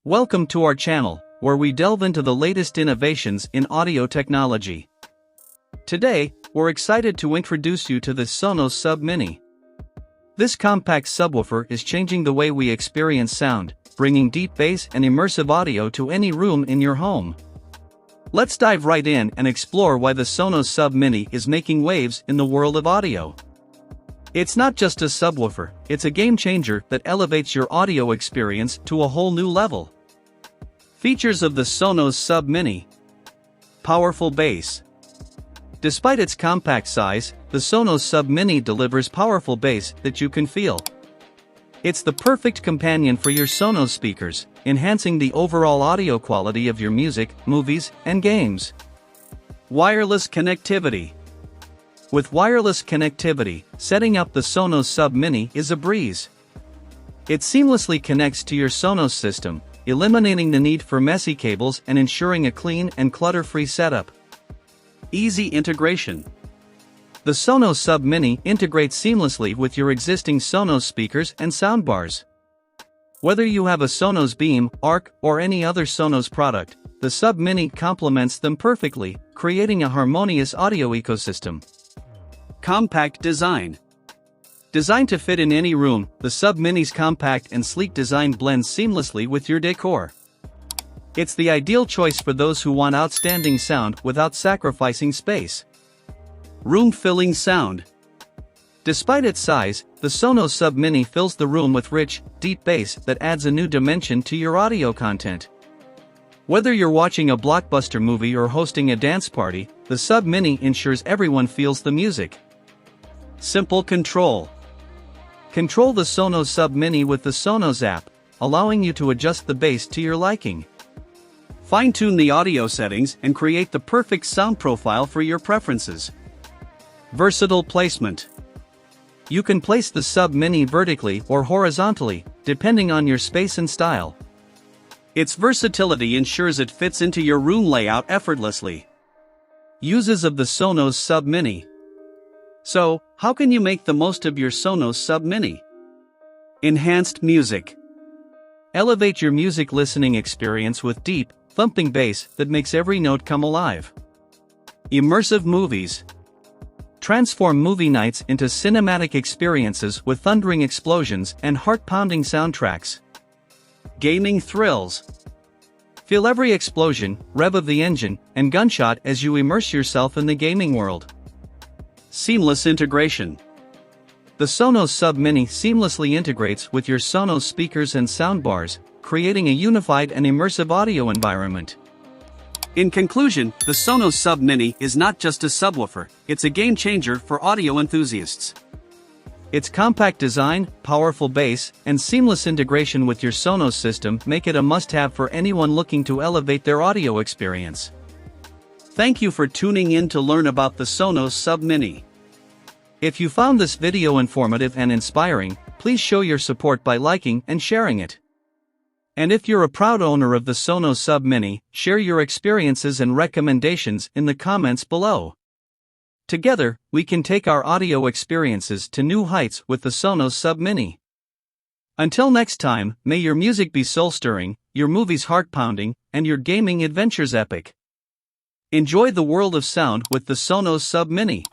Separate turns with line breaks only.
Welcome to our channel, where we delve into the latest innovations in audio technology. Today, we're excited to introduce you to the Sonos Sub Mini. This compact subwoofer is changing the way we experience sound, bringing deep bass and immersive audio to any room in your home. Let's dive right in and explore why the Sonos Sub Mini is making waves in the world of audio. It's not just a subwoofer, it's a game changer that elevates your audio experience to a whole new level. Features of the Sonos Sub Mini. Powerful bass. Despite its compact size, the Sonos Sub Mini delivers powerful bass that you can feel. It's the perfect companion for your Sonos speakers, enhancing the overall audio quality of your music, movies, and games. Wireless connectivity. With wireless connectivity, setting up the Sonos Sub Mini is a breeze. It seamlessly connects to your Sonos system, eliminating the need for messy cables and ensuring a clean and clutter-free setup. Easy integration. The Sonos Sub Mini integrates seamlessly with your existing Sonos speakers and soundbars. Whether you have a Sonos Beam, Arc, or any other Sonos product, the Sub Mini complements them perfectly, creating a harmonious audio ecosystem. Compact design. Designed to fit in any room, the Sub Mini's compact and sleek design blends seamlessly with your decor. It's the ideal choice for those who want outstanding sound without sacrificing space. Room-filling sound. Despite its size, the Sonos Sub Mini fills the room with rich, deep bass that adds a new dimension to your audio content. Whether you're watching a blockbuster movie or hosting a dance party, the Sub Mini ensures everyone feels the music. Simple control. Control the Sonos Sub Mini with the Sonos app, allowing you to adjust the bass to your liking. Fine-tune the audio settings and create the perfect sound profile for your preferences. Versatile placement. You can place the Sub Mini vertically or horizontally, depending on your space and style. Its versatility ensures it fits into your room layout effortlessly. Uses of the Sonos Sub Mini. So, how can you make the most of your Sonos Sub Mini? Enhanced music. Elevate your music listening experience with deep, thumping bass that makes every note come alive. Immersive movies. Transform movie nights into cinematic experiences with thundering explosions and heart-pounding soundtracks. Gaming thrills. Feel every explosion, rev of the engine, and gunshot as you immerse yourself in the gaming world. Seamless integration. The Sonos Sub Mini seamlessly integrates with your Sonos speakers and soundbars, creating a unified and immersive audio environment. In conclusion, the Sonos Sub Mini is not just a subwoofer, it's a game changer for audio enthusiasts. Its compact design, powerful bass, and seamless integration with your Sonos system make it a must-have for anyone looking to elevate their audio experience. Thank you for tuning in to learn about the Sonos Sub Mini. If you found this video informative and inspiring, please show your support by liking and sharing it. And if you're a proud owner of the Sonos Sub Mini, share your experiences and recommendations in the comments below. Together, we can take our audio experiences to new heights with the Sonos Sub Mini. Until next time, may your music be soul-stirring, your movies heart-pounding, and your gaming adventures epic. Enjoy the world of sound with the Sonos Sub Mini.